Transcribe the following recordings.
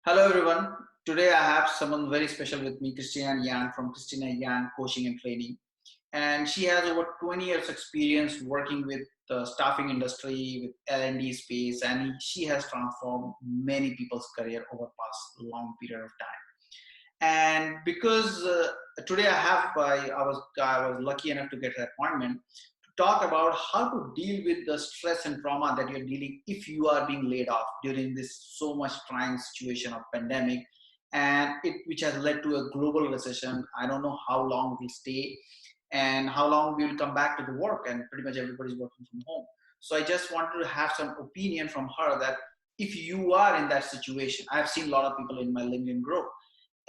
Hello everyone. Today I have someone very special with me, Christina Jahn from Christina Jahn Coaching and Training. And she has over 20 years experience working with the staffing industry, with L&D space, and she has transformed many people's career over past long period of time. And because today I was lucky enough to get an appointment to talk about how to deal with the stress and trauma that you're dealing if you are being laid off during this so much trying situation of pandemic, and which has led to a global recession. I don't know how long it will stay and how long we will come back to the work, and pretty much everybody's working from home. So I just wanted to have some opinion from her that if you are in that situation, I've seen a lot of people in my LinkedIn group,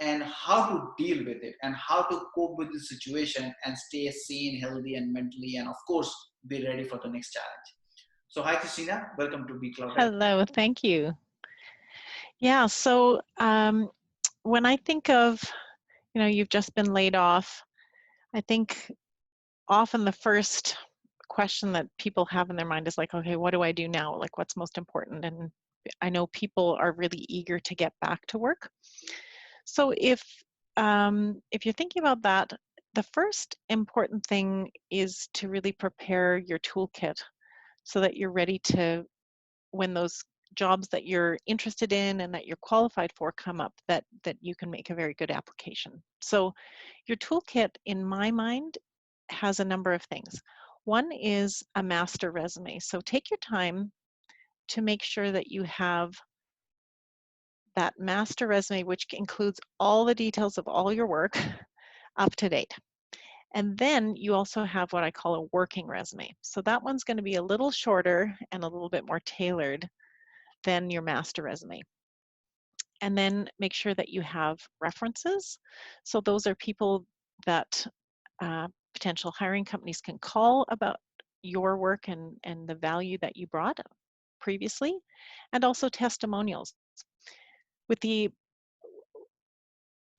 and how to deal with it and how to cope with the situation and stay sane, healthy, and mentally, and of course, be ready for the next challenge. So, hi, Christina. Welcome to beCloudReady. Hello, thank you. Yeah, so when I think of, you've just been laid off, I think often the first question that people have in their mind is like, okay, what do I do now? Like, what's most important? And I know people are really eager to get back to work. So if you're thinking about that, the first important thing is to really prepare your toolkit so that you're ready to, when those jobs that you're interested in and that you're qualified for come up, that you can make a very good application. So your toolkit, in my mind, has a number of things. One is a master resume. So take your time to make sure that you have that master resume, which includes all the details of all your work up to date. And then you also have what I call a working resume. So that one's going to be a little shorter and a little bit more tailored than your master resume. And then make sure that you have references. So those are people that potential hiring companies can call about your work and the value that you brought previously, and also testimonials.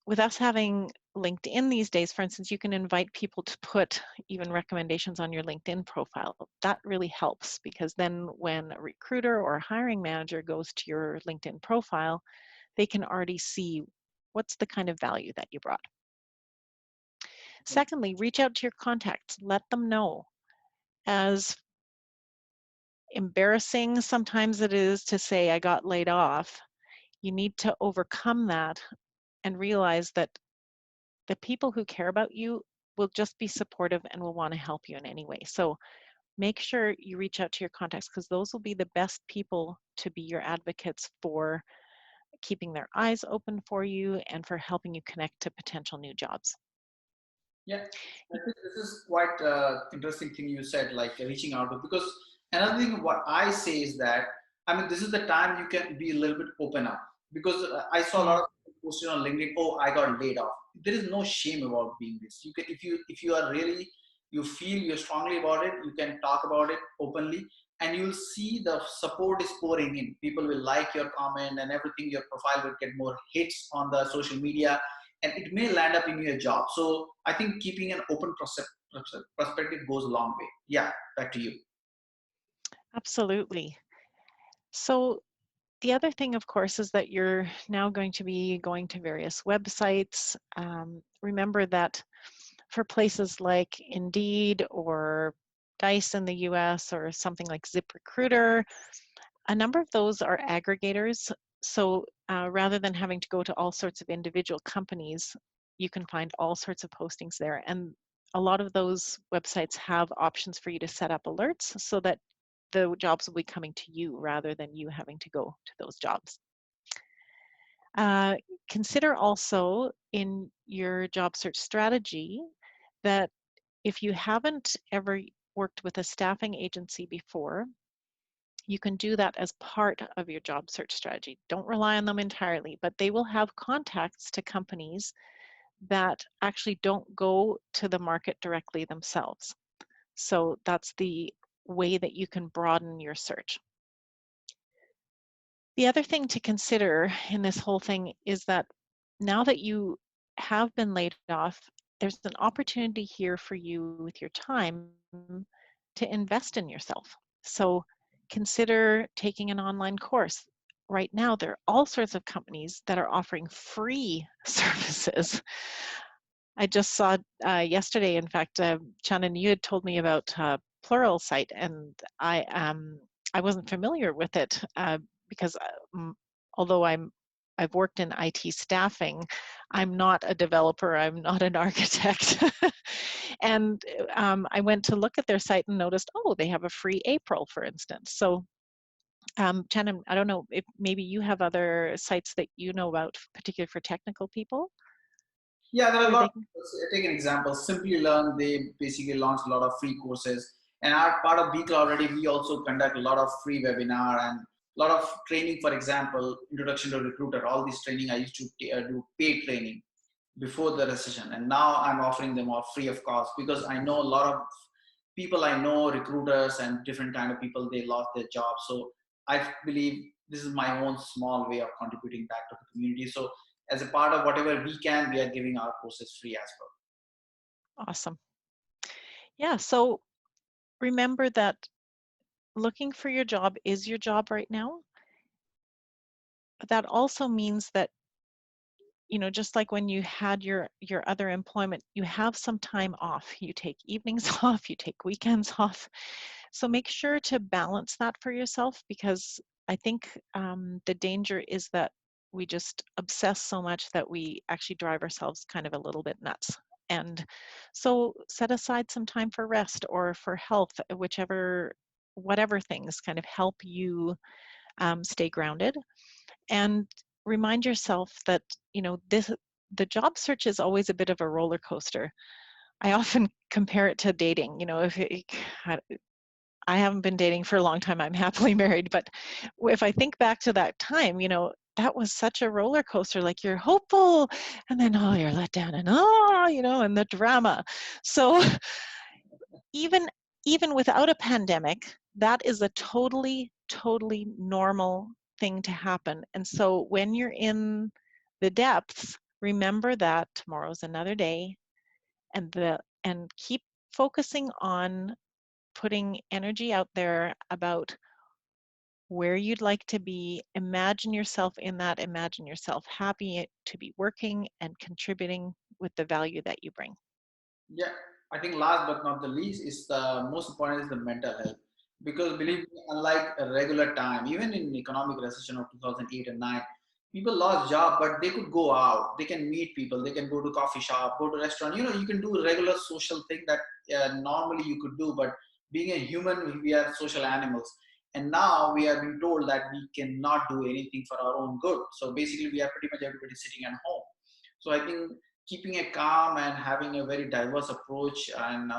With us having LinkedIn these days, for instance, you can invite people to put even recommendations on your LinkedIn profile. That really helps, because then when a recruiter or a hiring manager goes to your LinkedIn profile, they can already see what's the kind of value that you brought. Secondly, reach out to your contacts. Let them know. As embarrassing sometimes it is to say, I got laid off, you need to overcome that and realize that the people who care about you will just be supportive and will want to help you in any way. So make sure you reach out to your contacts, because those will be the best people to be your advocates for keeping their eyes open for you and for helping you connect to potential new jobs. Yeah, I think this is quite interesting thing you said, like reaching out to, because another thing what I say is that, I mean, this is the time you can be a little bit open up, because I saw a lot of people posted on LinkedIn, oh, I got laid off. There is no shame about being this. You can, if you are really, you feel you're strongly about it, you can talk about it openly, and you'll see the support is pouring in. People will like your comment and everything. Your profile will get more hits on the social media, and it may land up in your job. So I think keeping an open perspective goes a long way. Yeah, back to you. Absolutely. So the other thing, of course, is that you're now going to be going to various websites. Remember that for places like Indeed or Dice in the US or something like ZipRecruiter, a number of those are aggregators. So rather than having to go to all sorts of individual companies, you can find all sorts of postings there. And a lot of those websites have options for you to set up alerts so that the jobs will be coming to you rather than you having to go to those jobs. Consider also in your job search strategy that if you haven't ever worked with a staffing agency before, you can do that as part of your job search strategy. Don't rely on them entirely, but they will have contacts to companies that actually don't go to the market directly themselves. So that's the way that you can broaden your search. The other thing to consider in this whole thing is that now that you have been laid off, there's an opportunity here for you with your time to invest in yourself. So consider taking an online course. right now there are all sorts of companies that are offering free services. I just saw yesterday, in fact, Shannon, you had told me about Pluralsight, and I wasn't familiar with it because although I've worked in IT staffing, I'm not a developer, I'm not an architect. And I went to look at their site and noticed, oh, they have a free April, for instance. So Shannon, I don't know if maybe you have other sites that you know about, particularly for technical people. Yeah, there are a Where lot. they Of, take an example. Simply Learn. They basically launch a lot of free courses, and our part of beCloudReady, we also conduct a lot of free webinar and a lot of training. For example, Introduction to Recruiter. All this training I used to do paid training before the recession, and now I'm offering them all free of cost because I know a lot of people. I know recruiters and different kind of people. They lost their jobs, so I believe this is my own small way of contributing back to the community. So as a part of whatever we can, we are giving our courses free as well. Awesome. Yeah, so remember that looking for your job is your job right now. But that also means that, you know, just like when you had your other employment, you have some time off. You take evenings off, you take weekends off. So make sure to balance that for yourself, because I think the danger is that we just obsess so much that we actually drive ourselves kind of a little bit nuts. And so set aside some time for rest or for health, whatever things kind of help you stay grounded. And remind yourself that, you know, the job search is always a bit of a roller coaster. I often compare it to dating. You know, I haven't been dating for a long time, I'm happily married, but if I think back to that time, you know, that was such a roller coaster. Like you're hopeful and then, oh, you're let down, and oh, you know, and the drama. So even without a pandemic, that is a totally normal thing to happen. And so when you're in the depths, remember that tomorrow's another day, and keep focusing on putting energy out there about where you'd like to be. Imagine yourself in that. Imagine yourself happy to be working and contributing with the value that you bring. Yeah, I think last but not the least is the most important is the mental health. Because believe me, unlike a regular time, even in economic recession of 2008 and 9, people lost job, but they could go out. They can meet people. They can go to coffee shop, go to restaurant. You know, you can do regular social thing that normally you could do. But being a human, we are social animals. And now we are being told that we cannot do anything for our own good. So basically, we are pretty much everybody sitting at home. So I think keeping a calm and having a very diverse approach, and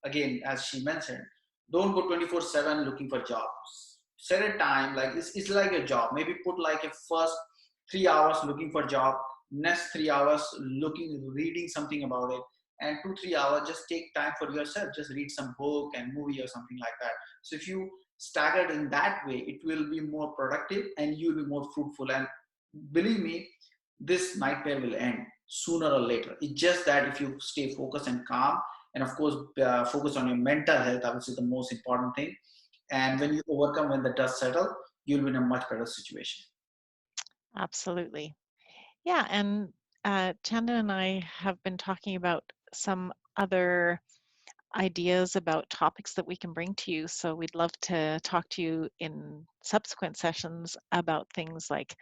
again, as she mentioned, don't go 24/7 looking for jobs. Set a time, like it's like a job. Maybe put like a first 3 hours looking for job, next 3 hours reading something about it, and 2 3 hours just take time for yourself. Just read some book and movie or something like that. So if you staggered in that way, it will be more productive and you'll be more fruitful. And believe me, this nightmare will end sooner or later. It's just that if you stay focused and calm, and of course, focus on your mental health, I would say the most important thing. And when you overcome, when the dust settles, you'll be in a much better situation. Absolutely. Yeah, and Chanda and I have been talking about some other ideas about topics that we can bring to you. So we'd love to talk to you in subsequent sessions about things like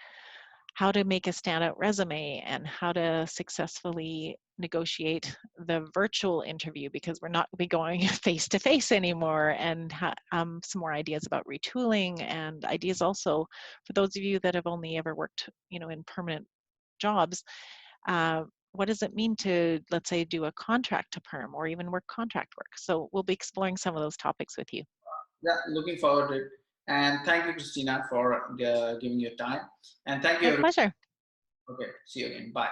how to make a standout resume and how to successfully negotiate the virtual interview, because we're not be going face to face anymore, and some more ideas about retooling, and ideas also for those of you that have only ever worked, you know, in permanent jobs. What does it mean to, let's say, do a contract to perm or even work contract work? So we'll be exploring some of those topics with you. Yeah, looking forward to it. And thank you, Christina, for giving your time. And thank you, My everyone. pleasure. Okay, see you again. Bye.